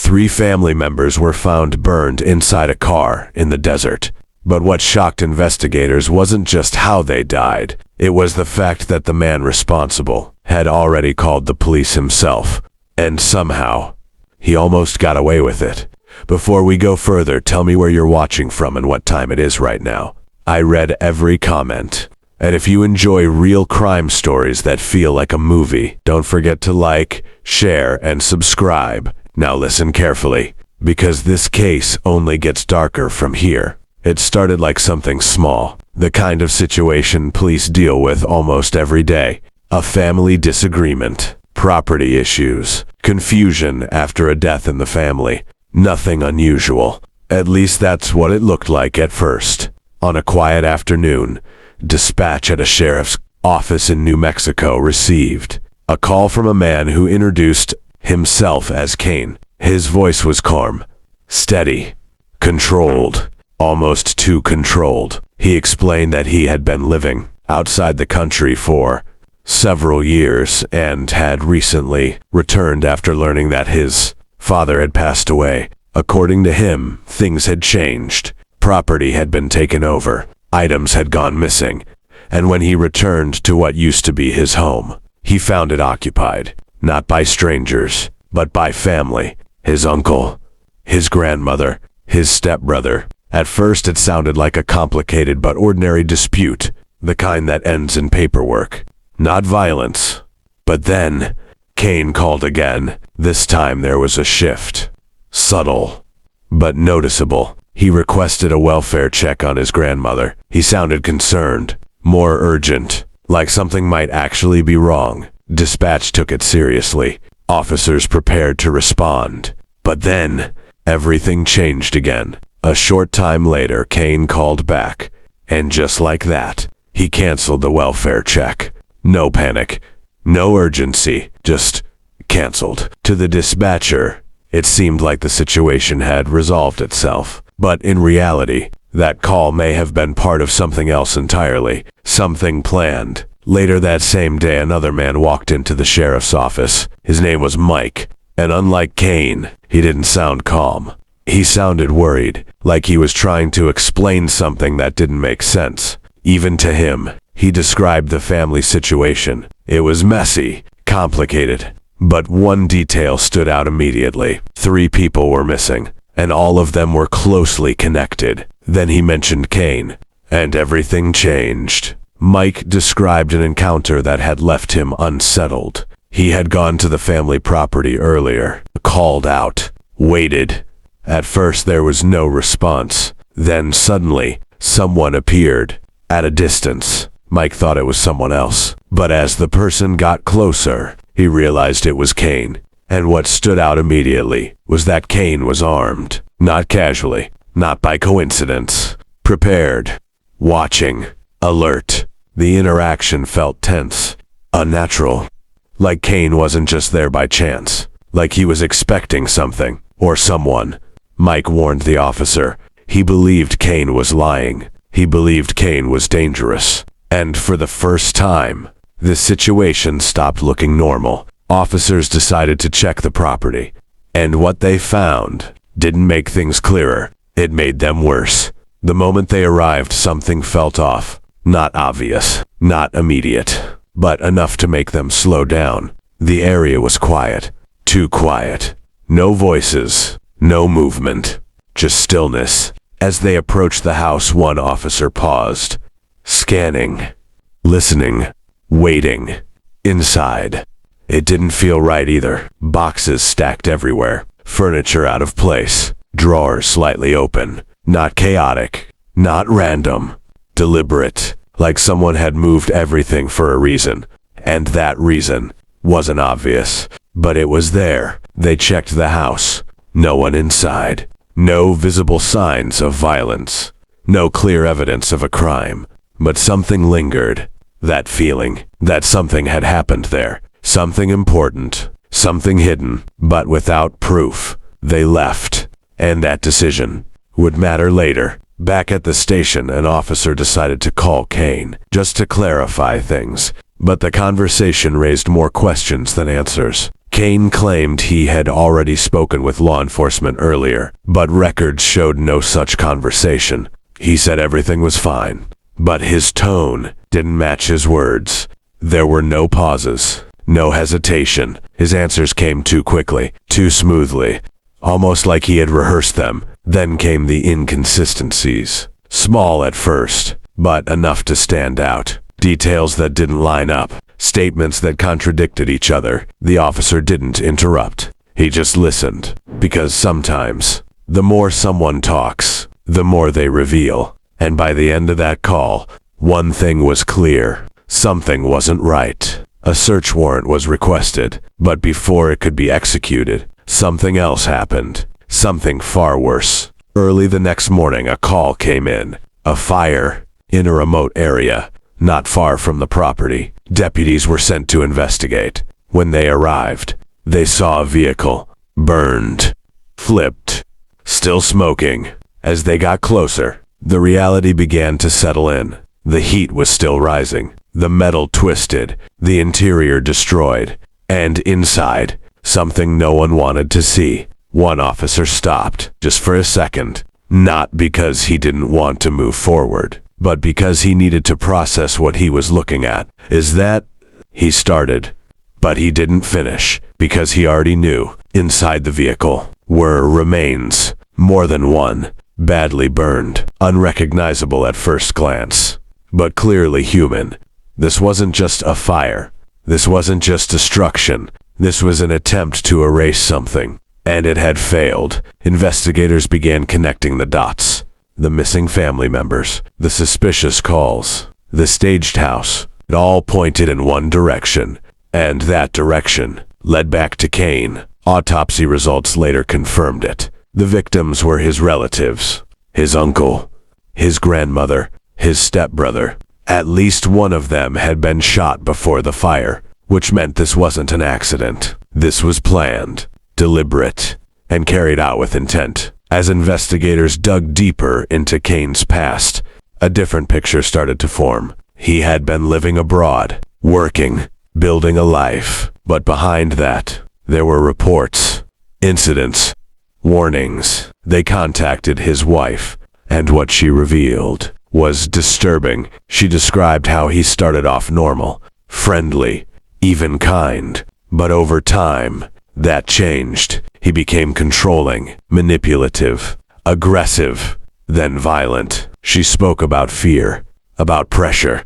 3 family members were found burned inside a car in the desert. But what shocked investigators wasn't just how they died. It was the fact that the man responsible had already called the police himself. And somehow, he almost got away with it. Before we go further, tell me where you're watching from and what time it is right now. I read every comment. And if you enjoy real crime stories that feel like a movie, don't forget to like, share, and subscribe. Now listen carefully, because this case only gets darker from here. It started like something small, the kind of situation police deal with almost every day. A family disagreement, property issues, confusion after a death in the family. Nothing unusual. At least that's what it looked like at first. On a quiet afternoon, dispatch at a sheriff's office in New Mexico received a call from a man who introduced himself as Kane. His voice was calm, steady, controlled. Almost too controlled. He explained that he had been living outside the country for several years and had recently returned after learning that his father had passed away. According to him, things had changed. Property had been taken over. Items had gone missing. And when he returned to what used to be his home, he found it occupied, not by strangers, but by family. His uncle, his grandmother, his stepbrother. At first it sounded like a complicated but ordinary dispute, the kind that ends in paperwork, not violence. But then, Kane called again. This time there was a shift. Subtle, but noticeable. He requested a welfare check on his grandmother. He sounded concerned, more urgent, like something might actually be wrong. Dispatch took it seriously. Officers prepared to respond. But then, everything changed again. A short time later, Kane called back, and just like that, he canceled the welfare check. No panic, no urgency, just canceled. To the dispatcher, it seemed like the situation had resolved itself. But in reality, that call may have been part of something else entirely, something planned. Later that same day, another man walked into the sheriff's office. His name was Mike, and unlike Kane, he didn't sound calm. He sounded worried, like he was trying to explain something that didn't make sense. Even to him, he described the family situation. It was messy, complicated, but one detail stood out immediately. 3 people were missing, and all of them were closely connected. Then he mentioned Kane, and everything changed. Mike described an encounter that had left him unsettled. He had gone to the family property earlier, called out, waited. At first there was no response. Then suddenly, someone appeared, at a distance. Mike thought it was someone else. But as the person got closer, he realized it was Kane. And what stood out immediately was that Kane was armed. Not casually, not by coincidence. Prepared, watching, alert. The interaction felt tense, unnatural. Like Kane wasn't just there by chance. Like he was expecting something, or someone. Mike warned the officer. He believed Kane was lying. He believed Kane was dangerous. And for the first time, the situation stopped looking normal. Officers decided to check the property. And what they found didn't make things clearer. It made them worse. The moment they arrived, something felt off. Not obvious, not immediate, but enough to make them slow down. The area was quiet. Too quiet. No voices. No movement, just stillness. As they approached the house, one officer paused, scanning, listening, waiting. Inside, it didn't feel right either. Boxes stacked everywhere, furniture out of place, drawers slightly open. Not chaotic, not random, deliberate, like someone had moved everything for a reason. And that reason wasn't obvious, but it was there. They checked the house. No one inside. No visible signs of violence. No clear evidence of a crime. But something lingered. That feeling that something had happened there. Something important. Something hidden. But without proof. They left. And that decision would matter later. Back at the station, an officer decided to call Kane, just to clarify things. But the conversation raised more questions than answers. Kane claimed he had already spoken with law enforcement earlier, but records showed no such conversation. He said everything was fine, but his tone didn't match his words. There were no pauses, no hesitation. His answers came too quickly, too smoothly, almost like he had rehearsed them. Then came the inconsistencies. Small at first, but enough to stand out. Details that didn't line up. Statements that contradicted each other. The officer didn't interrupt. He just listened. Because sometimes, the more someone talks, the more they reveal. And by the end of that call, one thing was clear. Something wasn't right. A search warrant was requested, but before it could be executed, something else happened. Something far worse. Early the next morning, a call came in. A fire in a remote area, not far from the property. Deputies were sent to investigate. When they arrived, they saw a vehicle, burned, flipped, still smoking. As they got closer, the reality began to settle in. The heat was still rising, the metal twisted, the interior destroyed, and inside, something no one wanted to see. One officer stopped, just for a second, not because he didn't want to move forward, but because he needed to process what he was looking at. Is that? He started, but he didn't finish, because he already knew. Inside the vehicle were remains, more than one, badly burned, unrecognizable at first glance, but clearly human. This wasn't just a fire. This wasn't just destruction. This was an attempt to erase something. And it had failed. Investigators began connecting the dots. The missing family members, the suspicious calls, the staged house. It all pointed in one direction. And that direction led back to Kane. Autopsy results later confirmed it. The victims were his relatives, his uncle, his grandmother, his stepbrother. At least one of them had been shot before the fire, which meant this wasn't an accident. This was planned, deliberate, and carried out with intent. As investigators dug deeper into Kane's past, a different picture started to form. He had been living abroad, working, building a life. But behind that, there were reports, incidents, warnings. They contacted his wife, and what she revealed was disturbing. She described how he started off normal, friendly, even kind. But over time, that changed. He became controlling, manipulative, aggressive, then violent. She spoke about fear, about pressure,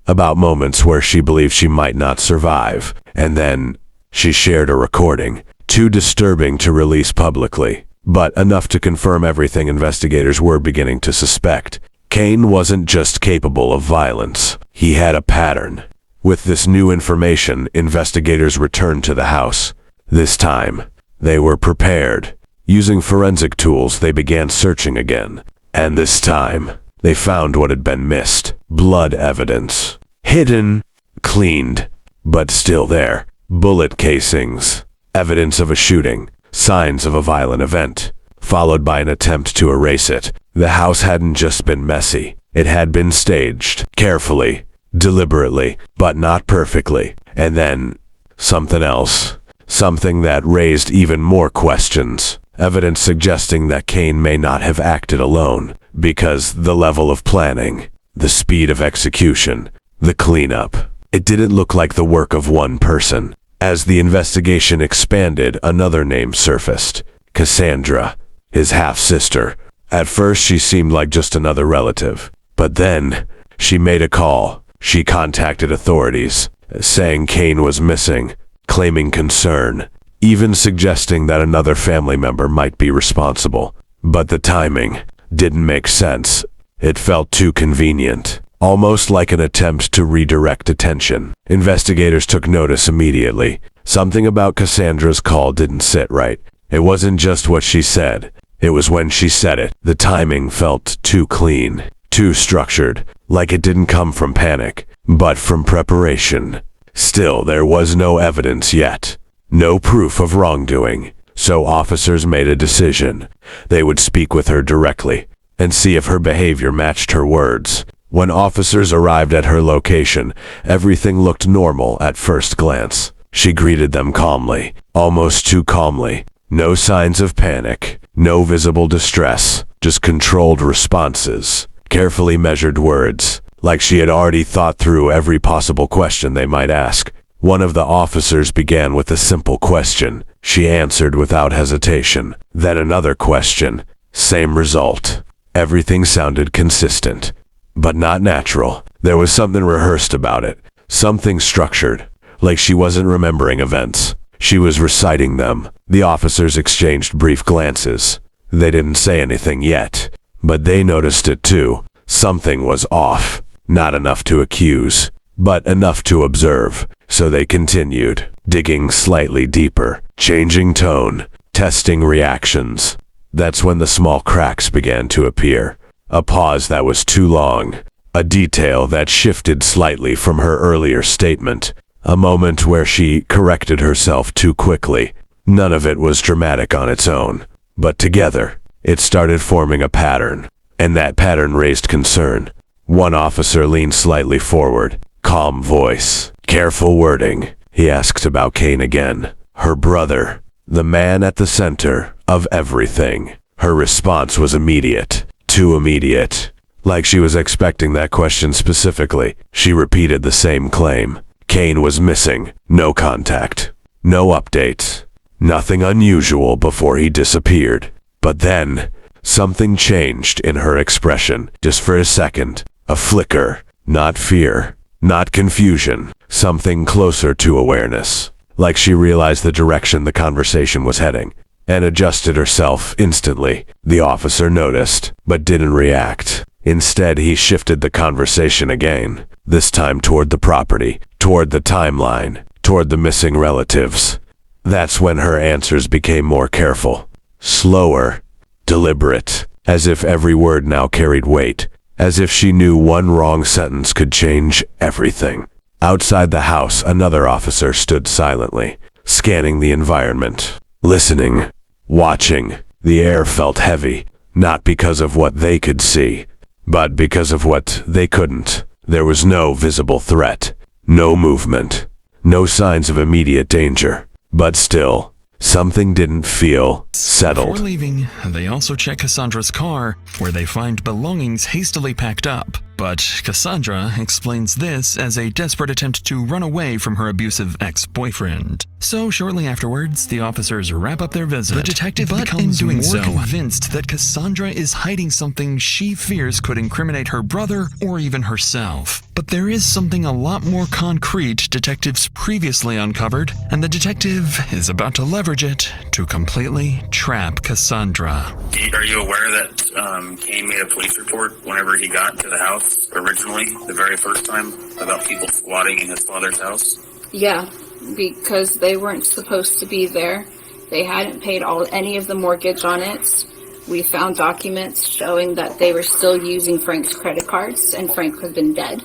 about moments where she believed she might not survive. And then she shared a recording, too disturbing to release publicly, but enough to confirm everything investigators were beginning to suspect. Kane wasn't just capable of violence. He had a pattern. With this new information, investigators returned to the house. This time, they were prepared. Using forensic tools, they began searching again. And this time, they found what had been missed. Blood evidence. Hidden, cleaned, but still there. Bullet casings. Evidence of a shooting. Signs of a violent event. Followed by an attempt to erase it. The house hadn't just been messy. It had been staged. Carefully. Deliberately. But not perfectly. And then, something else. Something that raised even more questions. Evidence suggesting that Kane may not have acted alone, because the level of planning, the speed of execution, the cleanup, it didn't look like the work of one person. As the investigation expanded, another name surfaced. Cassandra, his half-sister. At first, she seemed like just another relative. But then, she made a call. She contacted authorities, saying Kane was missing, claiming concern, even suggesting that another family member might be responsible. But the timing didn't make sense. It felt too convenient, almost like an attempt to redirect attention. Investigators took notice immediately. Something about Cassandra's call didn't sit right. It wasn't just what she said. It was when she said it. The timing felt too clean, too structured, like it didn't come from panic, but from preparation. Still, there was no evidence yet. No proof of wrongdoing. So officers made a decision. They would speak with her directly and see if her behavior matched her words. When officers arrived at her location, everything looked normal at first glance. She greeted them calmly, almost too calmly. No signs of panic, no visible distress, just controlled responses, carefully measured words, like she had already thought through every possible question they might ask. One of the officers began with a simple question. She answered without hesitation. Then another question. Same result. Everything sounded consistent, but not natural. There was something rehearsed about it, something structured, like she wasn't remembering events. She was reciting them. The officers exchanged brief glances. They didn't say anything yet, but they noticed it too. Something was off. Not enough to accuse, but enough to observe. So they continued, digging slightly deeper, changing tone, testing reactions. That's when the small cracks began to appear. A pause that was too long. A detail that shifted slightly from her earlier statement. A moment where she corrected herself too quickly. None of it was dramatic on its own, but together, it started forming a pattern, and that pattern raised concern. One officer leaned slightly forward, calm voice, careful wording. He asked about Kane again. Her brother, the man at the center of everything. Her response was immediate, too immediate. Like she was expecting that question specifically, she repeated the same claim. Kane was missing. No contact. No updates. Nothing unusual before he disappeared. But then, something changed in her expression, just for a second. A flicker. Not fear. Not confusion. Something closer to awareness. Like she realized the direction the conversation was heading, and adjusted herself instantly. The officer noticed, but didn't react. Instead, he shifted the conversation again, this time toward the property, toward the timeline, toward the missing relatives. That's when her answers became more careful, slower, deliberate, as if every word now carried weight, as if she knew one wrong sentence could change everything. Outside the house, another officer stood silently, scanning the environment, listening, watching. The air felt heavy, not because of what they could see, but because of what they couldn't. There was no visible threat, no movement, no signs of immediate danger. But still, something didn't feel settled. Before leaving, they also check Cassandra's car, where they find belongings hastily packed up. But Cassandra explains this as a desperate attempt to run away from her abusive ex-boyfriend. So shortly afterwards, the officers wrap up their visit. The detective becomes more convinced that Cassandra is hiding something she fears could incriminate her brother or even herself. But there is something a lot more concrete detectives previously uncovered, and the detective is about to leverage it to completely trap Cassandra. Are you aware that Kane made a police report whenever he got to the house originally, the very first time, about people squatting in his father's house? Yeah, because they weren't supposed to be there. They hadn't paid any of the mortgage on it. We found documents showing that they were still using Frank's credit cards, and Frank had been dead,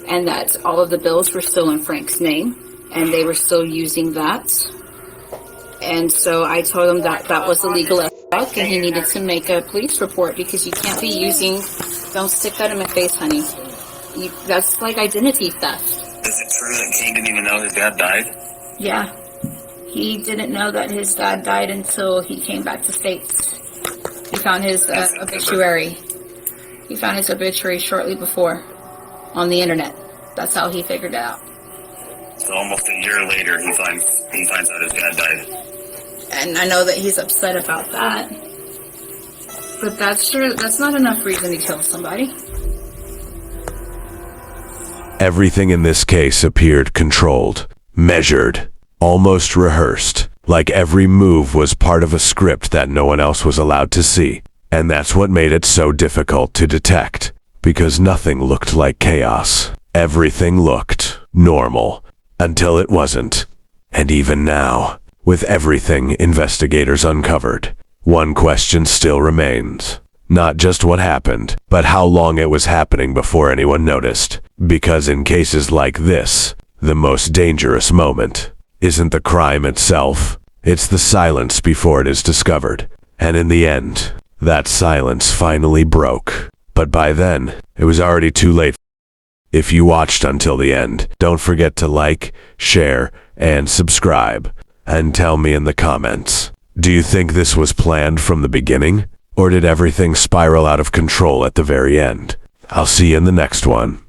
and that all of the bills were still in Frank's name, and they were still using that. And so I told him that that was illegal as fuck, and he needed to make a police report, because you can't be using... Don't stick that in my face, honey. That's like identity theft. Is it true that Kane didn't even know his dad died? Yeah. He didn't know that his dad died until he came back to States. He found his obituary. He found his obituary shortly before on the internet. That's how he figured it out. So almost a year later, he finds out his dad died. And I know that he's upset about that. But that's not enough reason to kill somebody. Everything in this case appeared controlled, measured, almost rehearsed, like every move was part of a script that no one else was allowed to see. And that's what made it so difficult to detect, because nothing looked like chaos. Everything looked normal, until it wasn't. And even now, with everything investigators uncovered, one question still remains. Not just what happened, but how long it was happening before anyone noticed. Because in cases like this, the most dangerous moment isn't the crime itself, it's the silence before it is discovered. And in the end, that silence finally broke. But by then, it was already too late. If you watched until the end, don't forget to like, share, and subscribe. And tell me in the comments, do you think this was planned from the beginning? Or did everything spiral out of control at the very end? I'll see you in the next one.